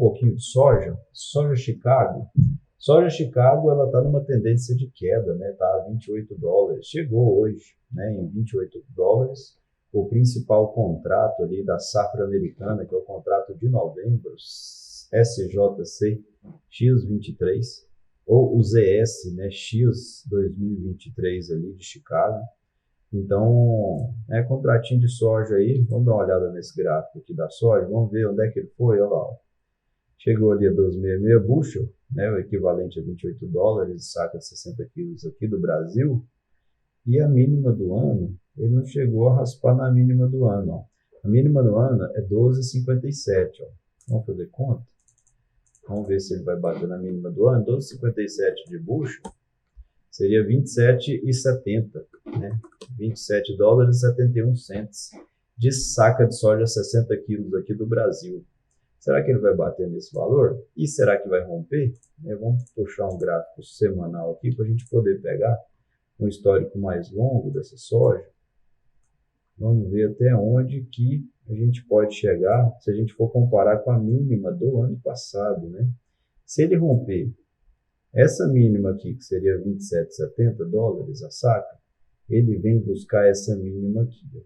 pouquinho de soja. Soja Chicago. Soja Chicago, ela está numa tendência de queda, né? Está a $28. Chegou hoje, né, em $28. O principal contrato ali da safra americana, que é o contrato de novembro, SJC X23, ou o ZS, né, X 2023 ali de Chicago. Então, contratinho de soja aí, vamos dar uma olhada nesse gráfico aqui da soja, vamos ver onde é que ele foi, olha lá, ó. Chegou ali a 266 bushel, né, o equivalente a $28, saca de 60 quilos aqui do Brasil, e a mínima do ano, ele não chegou a raspar na mínima do ano, ó. A mínima do ano é 12,57, ó. Vamos fazer conta? Vamos ver se ele vai bater na mínima do ano. 12,57 de bushel seria 27,70, né? $27,71 de saca de soja 60 quilos aqui do Brasil. Será que ele vai bater nesse valor? E será que vai romper? Vamos puxar um gráfico semanal aqui para a gente poder pegar um histórico mais longo dessa soja. Vamos ver até onde que a gente pode chegar se a gente for comparar com a mínima do ano passado, né? Se ele romper essa mínima aqui, que seria $27,70 a saca, ele vem buscar essa mínima aqui. Ó.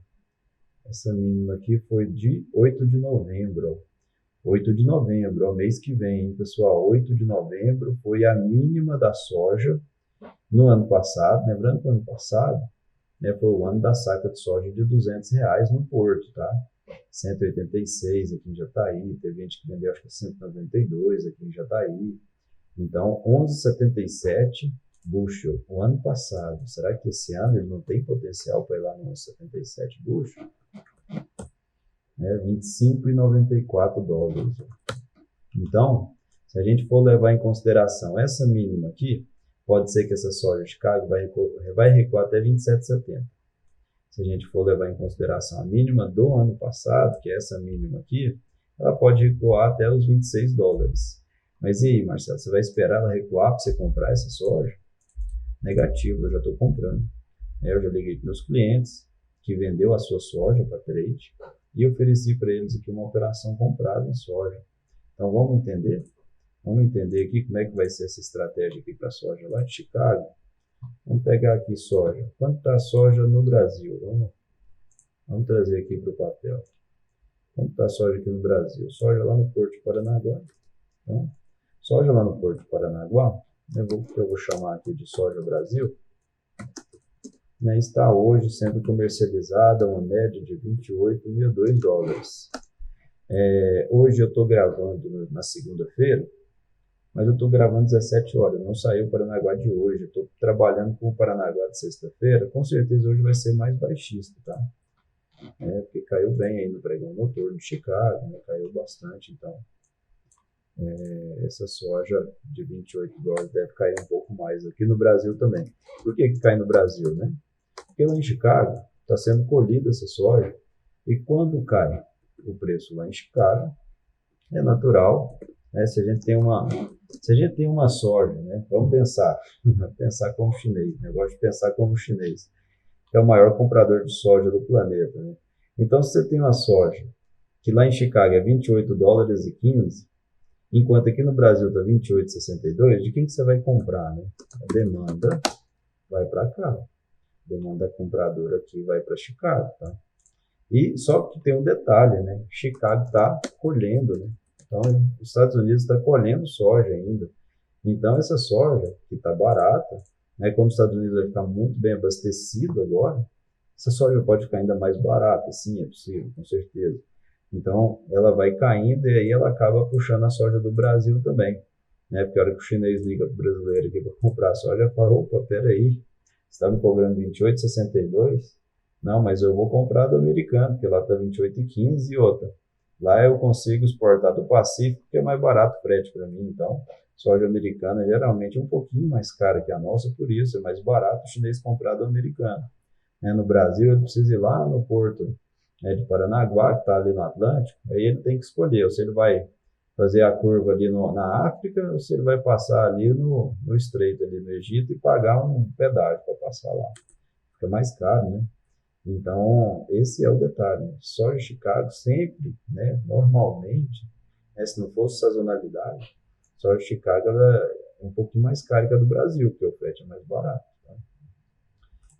Essa mínima aqui foi de 8 de novembro. Ó. 8 de novembro, ó, mês que vem, hein, pessoal. 8 de novembro foi a mínima da soja no ano passado. Lembrando que o ano passado, né, foi o ano da saca de soja de R$200 no porto, tá? 186 aqui em Jataí, teve gente que vendeu acho que 192 aqui em Jataí. Então, 11,77 bushel o ano passado. Será que esse ano ele não tem potencial para ir lá no 11,77 bushel? $25,94. Então, se a gente for levar em consideração essa mínima aqui, pode ser que essa soja de Chicago vai recuar até 27,70. Se a gente for levar em consideração a mínima do ano passado, que é essa mínima aqui, ela pode recuar até os $26. Mas e aí, Marcelo, você vai esperar ela recuar para você comprar essa soja? Negativo, eu já estou comprando. Eu já liguei para meus clientes que vendeu a sua soja para trade e ofereci para eles aqui uma operação comprada em soja. Então vamos entender? Vamos entender aqui como é que vai ser essa estratégia aqui para a soja lá de Chicago. Vamos pegar aqui soja. Quanto está a soja no Brasil? Vamos trazer aqui para o papel. Quanto está a soja aqui no Brasil? Soja lá no Porto de Paranaguá. Então, soja lá no Porto de Paranaguá, eu vou chamar aqui de soja Brasil, né, está hoje sendo comercializada uma média de $28,002. Hoje eu estou gravando na segunda-feira, mas eu estou gravando 17 horas, não saiu o Paranaguá de hoje, eu estou trabalhando com o Paranaguá de sexta-feira, com certeza hoje vai ser mais baixista, tá? Porque caiu bem aí no pregão noturno de Chicago, né, caiu bastante, então essa soja de $28 deve cair um pouco mais aqui no Brasil também. Por que cai no Brasil, né? Porque lá em Chicago está sendo colhida essa soja e quando cai o preço lá em Chicago, é natural, né? Se a gente tem uma soja, né? Vamos pensar como chinês, né? Eu gosto de pensar como chinês, que é o maior comprador de soja do planeta, né? Então, se você tem uma soja que lá em Chicago é $28,15, enquanto aqui no Brasil está 28,62, de quem que você vai comprar, né? A demanda vai para cá. A demanda compradora aqui vai para Chicago, tá? E só que tem um detalhe, né? Chicago está colhendo, né? Então, os Estados Unidos está colhendo soja ainda. Então, essa soja que está barata, né? Como os Estados Unidos vai ficar muito bem abastecido agora, essa soja pode ficar ainda mais barata, sim, é possível, com certeza. Então, ela vai caindo e aí ela acaba puxando a soja do Brasil também, né? Porque a hora que o chinês liga para o brasileiro aqui para comprar soja, fala, opa, peraí, você está me cobrando 28,62? Não, mas eu vou comprar do americano, porque lá está 28,15 e outra. Lá eu consigo exportar do Pacífico, que é mais barato o frete para mim. Então, soja americana geralmente é um pouquinho mais cara que a nossa, por isso é mais barato o chinês comprar do americano. No Brasil, ele precisa ir lá no porto de Paranaguá, que está ali no Atlântico, aí ele tem que escolher, ou se ele vai fazer a curva ali na África, ou se ele vai passar ali no Estreito, ali no Egito, e pagar um pedágio para passar lá. Fica mais caro, né? Então, esse é o detalhe. Soja Chicago sempre, né, normalmente, né? Se não fosse sazonalidade, a soja de Chicago ela é um pouquinho mais cara que a do Brasil, porque o frete é mais barato. Tá?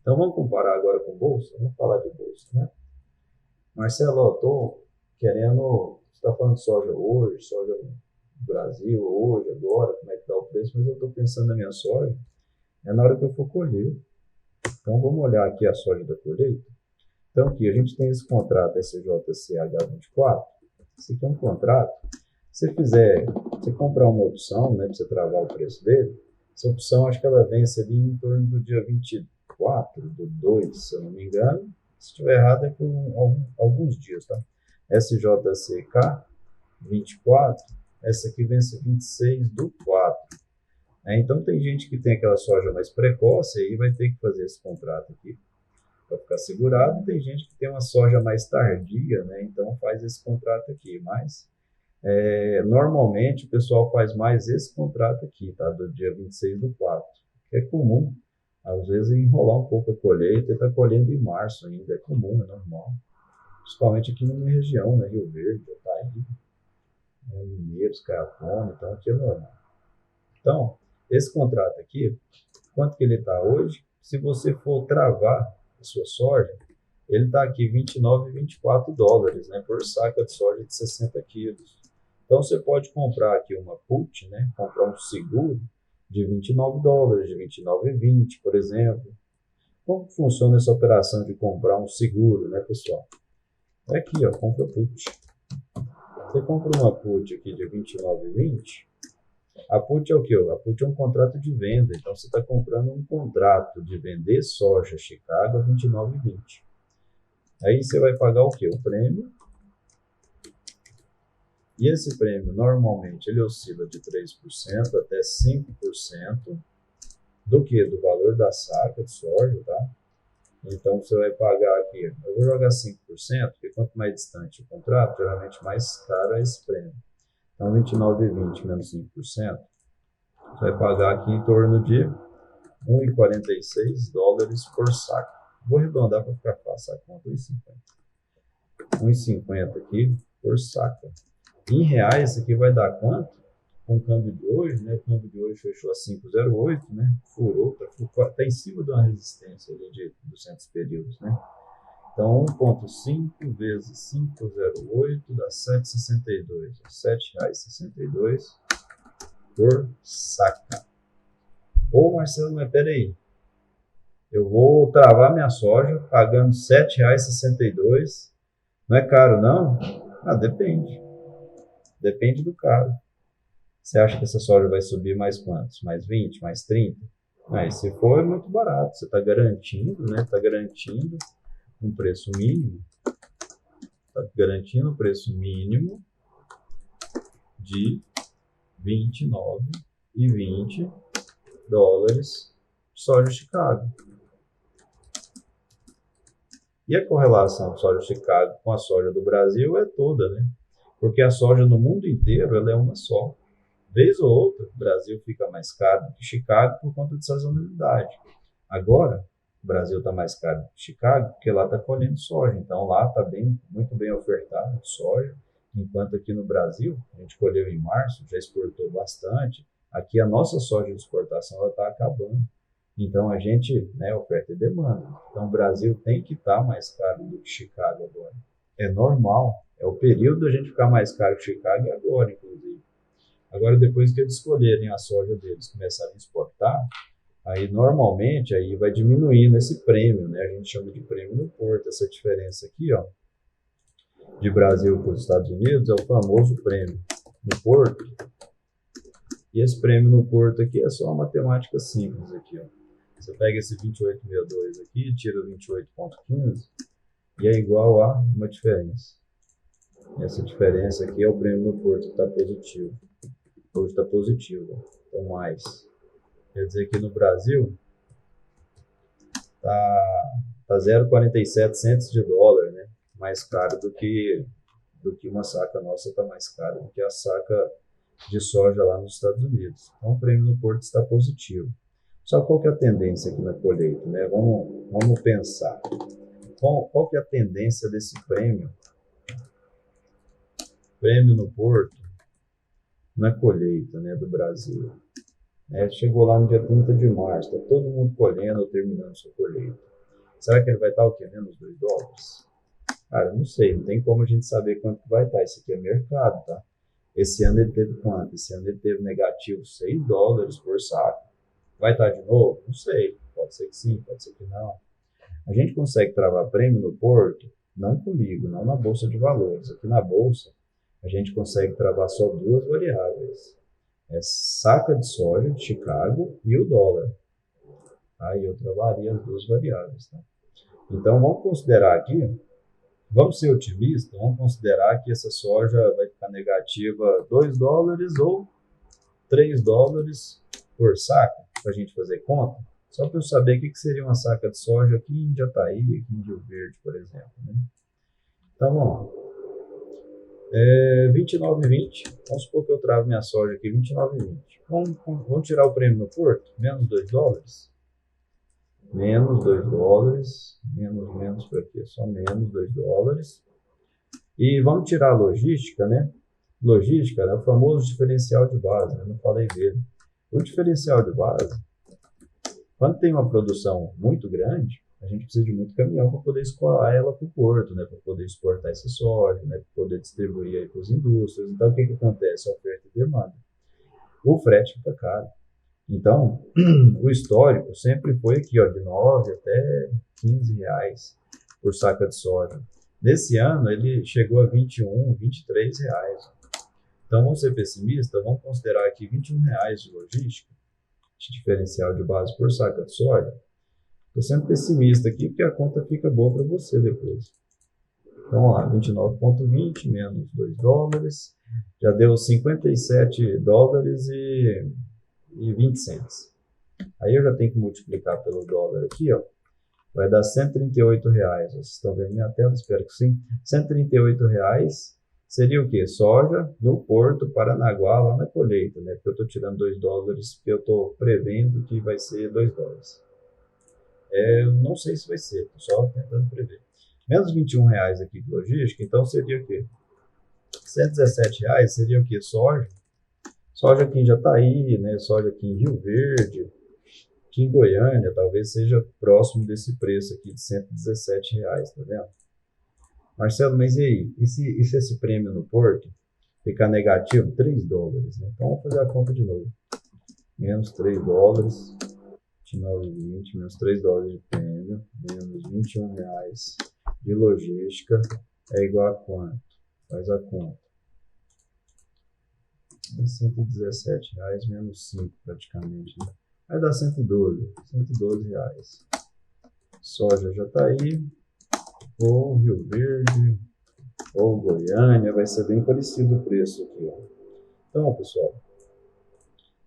Então vamos comparar agora com bolsa? Vamos falar de bolsa, né? Marcelo, eu estou querendo, você está falando de soja hoje, soja no Brasil hoje, agora, como é que está o preço, mas eu estou pensando na minha soja, é na hora que eu for colher. Então vamos olhar aqui a soja da colheita. Então aqui a gente tem esse contrato SJCH24, esse aqui é um contrato. Se você comprar uma opção, né, para você travar o preço dele, essa opção acho que ela vence ali em torno do dia 24 do 2, se eu não me engano. Se estiver errado é por alguns dias, tá? SJCK 24, essa aqui vence 26 do 4. Então tem gente que tem aquela soja mais precoce e aí vai ter que fazer esse contrato aqui para ficar segurado. Tem gente que tem uma soja mais tardia, né? Então faz esse contrato aqui, mas normalmente o pessoal faz mais esse contrato aqui, tá? Do dia 26 do 4, que é comum, às vezes, enrolar um pouco a colheita e está colhendo em março ainda, é comum, é normal. Principalmente aqui na minha região, né? Rio Verde, Itaí, Mineiros, Caiapó, então aqui é normal. Então, esse contrato aqui, quanto que ele está hoje? Se você for travar a sua soja, ele está aqui 29 e 24 dólares, né? Por saca de soja de 60 quilos. Então, você pode comprar aqui uma put, né? Comprar um seguro de 29 dólares, de 29,20, por exemplo. Como funciona essa operação de comprar um seguro, né, pessoal? É aqui, ó, compra put. Você compra uma put aqui de 29,20. A put é o quê? A put é um contrato de venda. Então, você está comprando um contrato de vender soja Chicago a 29,20. Aí você vai pagar o quê? O prêmio. E esse prêmio, normalmente, ele oscila de 3% até 5% do que? Do valor da saca de soja, tá? Então, você vai pagar aqui, eu vou jogar 5%, porque quanto mais distante o contrato, geralmente mais caro é esse prêmio. Então, 29,20 menos 5%, você vai pagar aqui em torno de 1,46 dólares por saco. Vou arredondar para ficar fácil a conta, 1,50. 1,50 aqui por saca. Em reais, isso aqui vai dar quanto? Com o câmbio de hoje, né? O câmbio de hoje fechou a 5,08, né? Furou, tá em cima de uma resistência ali de 200 períodos, né? Então, 1,5 vezes 5,08 dá 7,62. R$ 7,62 por saca. Ô, Marcelo, mas peraí. Eu vou travar minha soja pagando R$ 7,62. Não é caro, não? Ah, depende. Depende do caro. Você acha que essa soja vai subir mais quantos? Mais 20? Mais 30? Mas se for, é muito barato. Você está garantindo, né? Está garantindo um preço mínimo. Está garantindo um preço mínimo de 29,20 dólares de soja Chicago. E a correlação de soja Chicago com a soja do Brasil é toda, né? Porque a soja no mundo inteiro ela é uma só. Vez ou outra, o Brasil fica mais caro do que Chicago por conta de sazonalidade. Agora, o Brasil está mais caro do que Chicago porque lá está colhendo soja. Então, lá está muito bem ofertado de soja, enquanto aqui no Brasil, a gente colheu em março, já exportou bastante. Aqui a nossa soja de exportação está acabando. Então, a gente, né, oferta e demanda. Então, o Brasil tem que estar mais caro do que Chicago agora. É normal. É o período da gente ficar mais caro que Chicago agora, inclusive. Agora, depois que eles escolherem a soja deles, começarem a exportar, aí normalmente aí vai diminuindo esse prêmio, né? A gente chama de prêmio no porto. Essa diferença aqui, ó, de Brasil para os Estados Unidos é o famoso prêmio no porto. E esse prêmio no porto aqui é só uma matemática simples aqui, ó. Você pega esse 28,62 aqui, tira 28,15 e é igual a uma diferença. Essa diferença aqui é o prêmio no porto que está positivo. Hoje está positivo, então mais. Quer dizer que no Brasil tá 0,47 centos de dólar, né? Mais caro do que uma saca nossa, está mais caro do que a saca de soja lá nos Estados Unidos. Então o prêmio no porto está positivo. Só qual que é a tendência aqui na colheita, né? Vamos pensar. Qual que é a tendência desse prêmio? Prêmio no porto na colheita, né, do Brasil. Chegou lá no dia 30 de março, está todo mundo colhendo ou terminando sua colheita. Será que ele vai estar o quê? Menos $2? Cara, não sei, não tem como a gente saber quanto que vai estar. Isso aqui é mercado, tá? Esse ano ele teve quanto? Esse ano ele teve negativo $6 por saco. Vai estar de novo? Não sei. Pode ser que sim, pode ser que não. A gente consegue travar prêmio no porto? Não comigo, não na Bolsa de Valores. Aqui na Bolsa, a gente consegue travar só duas variáveis. Saca de soja de Chicago e o dólar. Aí eu travaria as duas variáveis, tá? Então vamos considerar aqui, vamos ser otimistas, vamos considerar que essa soja vai ficar negativa $2 ou $3 por saco, para a gente fazer conta, só para eu saber o que seria uma saca de soja aqui em Jataí, aqui em Rio Verde, por exemplo. Né? Então vamos lá. 29,20. Vamos supor que eu travo minha soja aqui 29,20. Vamos tirar o prêmio no porto? Menos $2. Menos $2. Menos para quê? Só menos $2. E vamos tirar a logística, né? Logística é o famoso diferencial de base, eu não falei dele. O diferencial de base, quando tem uma produção muito grande, a gente precisa de muito caminhão para poder escoar ela para o porto, né? Para poder exportar essa soja, né? Para poder distribuir aí para as indústrias. Então, o que acontece? A oferta e demanda. O frete fica caro. Então, o histórico sempre foi aqui, ó, de 9 até R$ 15 por saca de soja. Nesse ano, ele chegou a R$ 23. Então, vamos ser pessimistas, vamos considerar aqui R$ 21 de logística, de diferencial de base por saca de soja. Estou sendo pessimista aqui, porque a conta fica boa para você depois. Então, vamos lá, 29,20 menos $2, já deu $57,20. Aí eu já tenho que multiplicar pelo dólar aqui, ó. Vai dar R$ 138. Vocês estão vendo minha tela? Espero que sim. R$ 138 seria o quê? Soja no Porto Paranaguá, lá na colheita, né? Porque eu estou tirando $2, porque eu estou prevendo que vai ser $2. Eu não sei se vai ser, estou só tentando prever. Menos R$ 21 aqui de logística, então seria o quê? R$ 117 seria o quê? Soja. Soja aqui em Jataí, né? Soja aqui em Rio Verde, aqui em Goiânia, talvez seja próximo desse preço aqui de R$ 117, tá vendo? Marcelo, mas e aí? E se esse prêmio no Porto ficar negativo? $3, né? Então vamos fazer a conta de novo. Menos $3, 29,20, menos $3 de prêmio, menos R$ 21 de logística, é igual a quanto? Faz a conta. R$ 117 menos 5 praticamente, né? Vai dar R$ 112 reais. Soja já está aí, ou Rio Verde, ou Goiânia, vai ser bem parecido o preço aqui, ó. Então, pessoal,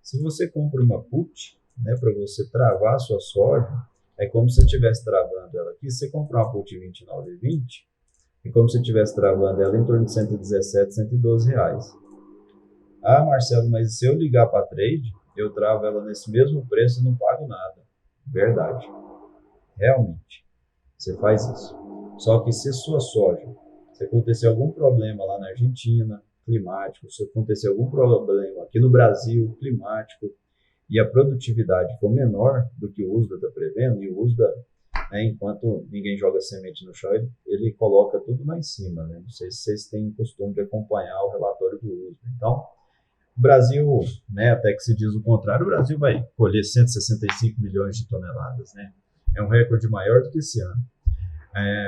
se você compra uma put, né, para você travar a sua soja, é como se você estivesse travando ela aqui. Se você comprar uma put de R$29,20, é como se você estivesse travando ela em torno de R$117, R$112. Ah, Marcelo, mas se eu ligar para a trade, eu travo ela nesse mesmo preço e não pago nada. Verdade. Realmente. Você faz isso. Só que se sua soja, se acontecer algum problema lá na Argentina, climático, se acontecer algum problema aqui no Brasil, climático, e a produtividade for menor do que o USDA está prevendo, e o USDA, né, enquanto ninguém joga semente no chão, ele coloca tudo lá em cima, né? Não sei se vocês têm costume de acompanhar o relatório do USDA. Então, o Brasil, né, até que se diz o contrário, o Brasil vai colher 165 milhões de toneladas, né? É um recorde maior do que esse ano.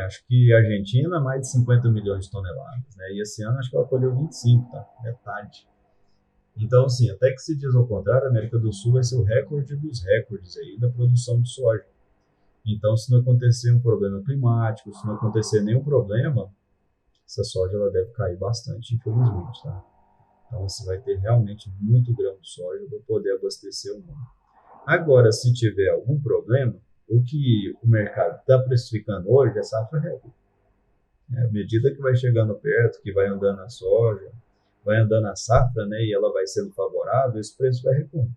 Acho que a Argentina, mais de 50 milhões de toneladas, né? E esse ano acho que ela colheu 25, tá? Metade. Então, assim, até que se diz ao contrário, a América do Sul vai ser o recorde dos recordes aí da produção de soja. Então, se não acontecer um problema climático, se não acontecer nenhum problema, essa soja ela deve cair bastante, infelizmente, tá? Então, você vai ter realmente muito grão de soja para poder abastecer o mundo. Agora, se tiver algum problema, o que o mercado está precificando hoje é safra recorde. À medida que vai chegando perto, que vai andando a soja, vai andando a safra, né, e ela vai sendo favorável, esse preço vai recuando.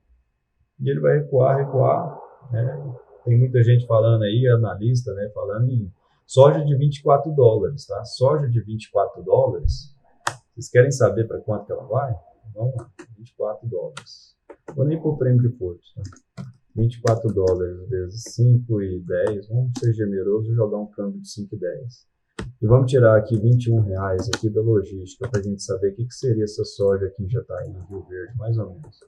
E ele vai recuar, né? Tem muita gente falando aí, analista, né, falando em soja de $24, tá? Soja de $24, vocês querem saber para quanto que ela vai? Vamos lá, 24 dólares. Vou nem pôr prêmio de Porto, tá? 24 dólares vezes 5,10. Vamos ser generosos e jogar um câmbio de 5,10. E vamos tirar aqui R$ 21 aqui da logística para a gente saber o que seria essa soja aqui em Jataí, em Rio Verde, mais ou menos.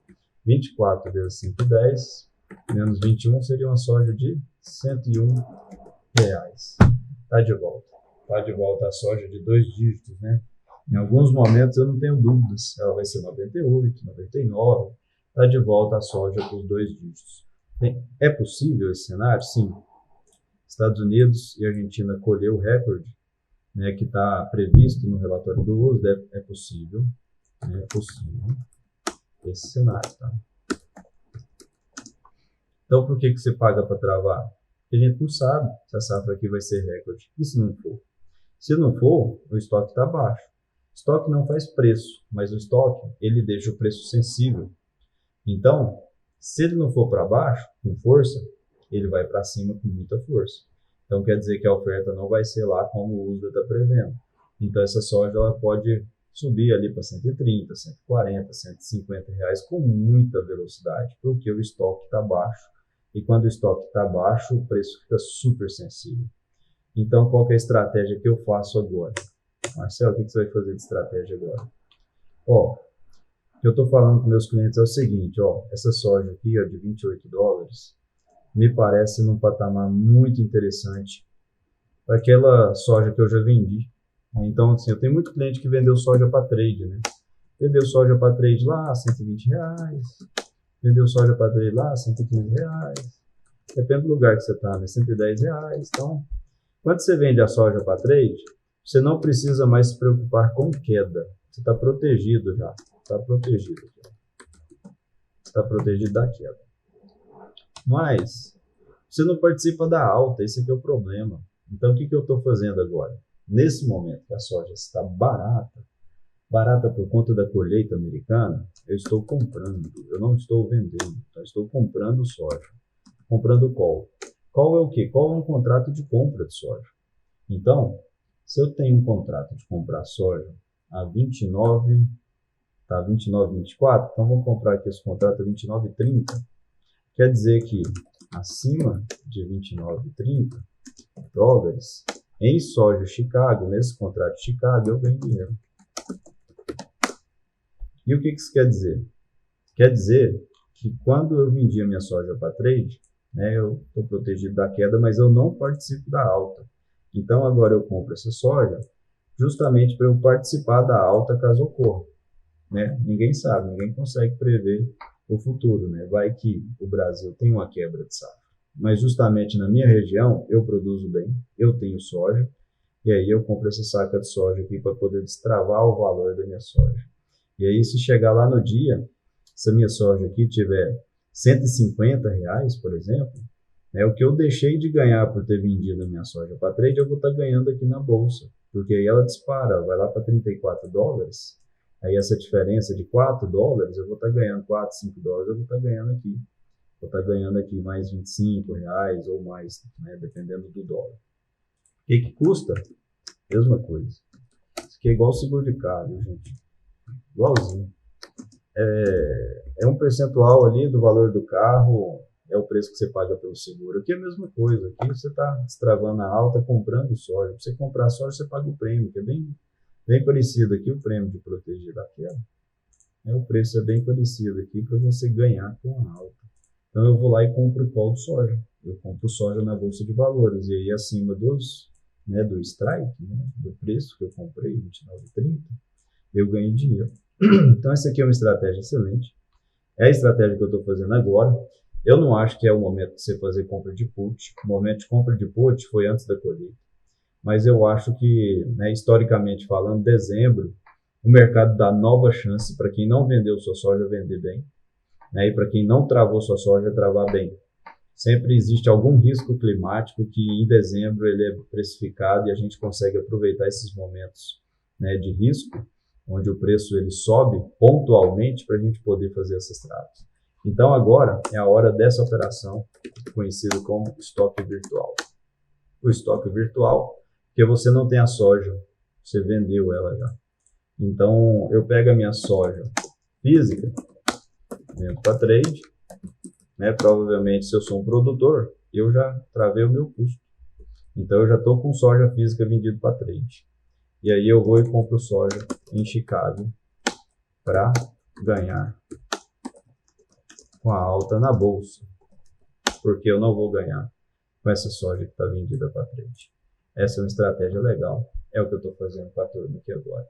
24 vezes 5,10 menos 21 seria uma soja de R$ 101. Tá de volta. Tá de volta a soja de 2 dígitos, né? Em alguns momentos eu não tenho dúvidas. Ela vai ser 98, 99. Tá de volta a soja com os 2 dígitos. É possível esse cenário? Sim. Estados Unidos e Argentina colheu o recorde, né, que está previsto no relatório do USDA. É possível. É possível esse cenário, tá? Então, por que você paga para travar? Porque a gente não sabe se a safra aqui vai ser recorde. E se não for? Se não for, o estoque está baixo. O estoque não faz preço, mas o estoque, ele deixa o preço sensível. Então, se ele não for para baixo, com força, ele vai para cima com muita força. Então, quer dizer que a oferta não vai ser lá como o USDA está prevendo. Então, essa soja ela pode subir ali para 130, 140, 150 reais com muita velocidade, porque o estoque está baixo. E quando o estoque está baixo, o preço fica super sensível. Então, qual que é a estratégia que eu faço agora? Marcelo, o que você vai fazer de estratégia agora? Ó, o que eu estou falando com meus clientes é o seguinte, ó, essa soja aqui, ó, de 28 dólares, me parece num patamar muito interessante para aquela soja que eu já vendi. Então, assim, eu tenho muito cliente que vendeu soja para trade, né? Vendeu soja para trade lá, R$ 120. Vendeu soja para trade lá, R$ 115. Depende do lugar que você está, né? R$ 110. Então, quando você vende a soja para trade, você não precisa mais se preocupar com queda. Você está protegido já. Está protegido. Está protegido da queda. Mas, você não participa da alta. Esse aqui é o problema. Então, o que eu estou fazendo agora? Nesse momento que a soja está barata por conta da colheita americana, eu estou comprando, eu não estou vendendo, eu estou comprando soja. Comprando call. Call é o quê? Call é um contrato de compra de soja. Então, se eu tenho um contrato de comprar soja a 29, tá 29,24, então vamos comprar aqui esse contrato a 29,30. Quer dizer que acima de 29,30 dólares em soja Chicago, nesse contrato de Chicago, eu ganho dinheiro. E o que isso quer dizer? Quer dizer que quando eu vendi a minha soja para trade, né, eu estou protegido da queda, mas eu não participo da alta. Então agora eu compro essa soja justamente para eu participar da alta caso ocorra. Né? Ninguém sabe, ninguém consegue prever o futuro. Né? Vai que o Brasil tem uma quebra de safra. Mas justamente na minha região eu produzo bem, eu tenho soja, e aí eu compro essa saca de soja aqui para poder destravar o valor da minha soja. E aí se chegar lá no dia, se a minha soja aqui tiver R$ 150, por exemplo, né, o que eu deixei de ganhar por ter vendido a minha soja para trade, eu vou estar ganhando aqui na bolsa, porque aí ela dispara, vai lá para 34 dólares, aí essa diferença de 4 dólares, eu vou estar ganhando 4, 5 dólares, eu vou estar ganhando aqui. Vou estar ganhando aqui mais R$ 25 ou mais, né, dependendo do dólar. O que custa? Mesma coisa. Isso aqui é igual seguro de carro, gente. Igualzinho. É um percentual ali do valor do carro, é o preço que você paga pelo seguro. Aqui é a mesma coisa. Aqui você está destravando a alta comprando soja. Para você comprar soja, você paga o prêmio, que é bem parecido aqui, o prêmio de proteger da queda. O preço é bem parecido aqui para você ganhar com a alta. Então eu vou lá e compro o call de soja. Eu compro soja na bolsa de valores. E aí acima do strike, né, do preço que eu comprei, R$29,30, eu ganho dinheiro. Então essa aqui é uma estratégia excelente. É a estratégia que eu estou fazendo agora. Eu não acho que é o momento de você fazer compra de put. O momento de compra de put foi antes da colheita. Mas eu acho que, né, historicamente falando, dezembro, o mercado dá nova chance para quem não vendeu sua soja vender bem, né, e para quem não travou sua soja travar bem. Sempre existe algum risco climático que em dezembro ele é precificado e a gente consegue aproveitar esses momentos, né, de risco, onde o preço ele sobe pontualmente para a gente poder fazer essas trades. Então agora é a hora dessa operação, conhecida como estoque virtual. O estoque virtual, porque você não tem a soja, você vendeu ela já. Então eu pego a minha soja física, vendo para trade, né? Provavelmente, se eu sou um produtor, eu já travei o meu custo. Então, eu já estou com soja física vendido para trade. E aí eu vou e compro soja em Chicago para ganhar com a alta na bolsa, porque eu não vou ganhar com essa soja que está vendida para trade. Essa é uma estratégia legal, é o que eu estou fazendo com a turma aqui agora.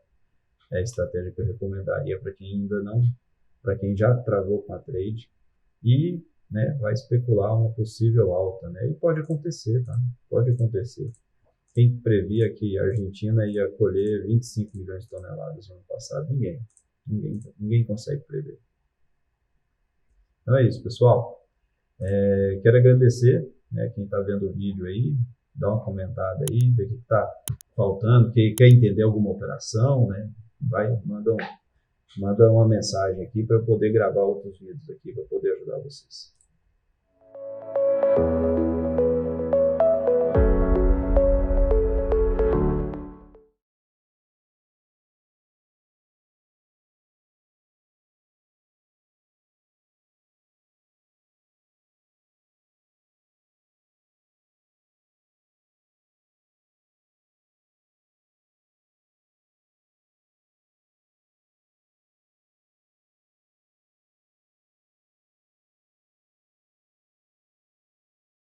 É a estratégia que eu recomendaria para quem ainda não, para quem já travou com a trade e, né, vai especular uma possível alta, né? E pode acontecer, tá? Pode acontecer. Quem previa que a Argentina ia colher 25 milhões de toneladas no ano passado? Ninguém consegue prever. Então é isso, pessoal. Quero agradecer, né, quem está vendo o vídeo aí, dá uma comentada aí, ver o que está faltando, quem quer entender alguma operação, né, manda uma mensagem aqui para eu poder gravar outros vídeos aqui, para poder ajudar vocês.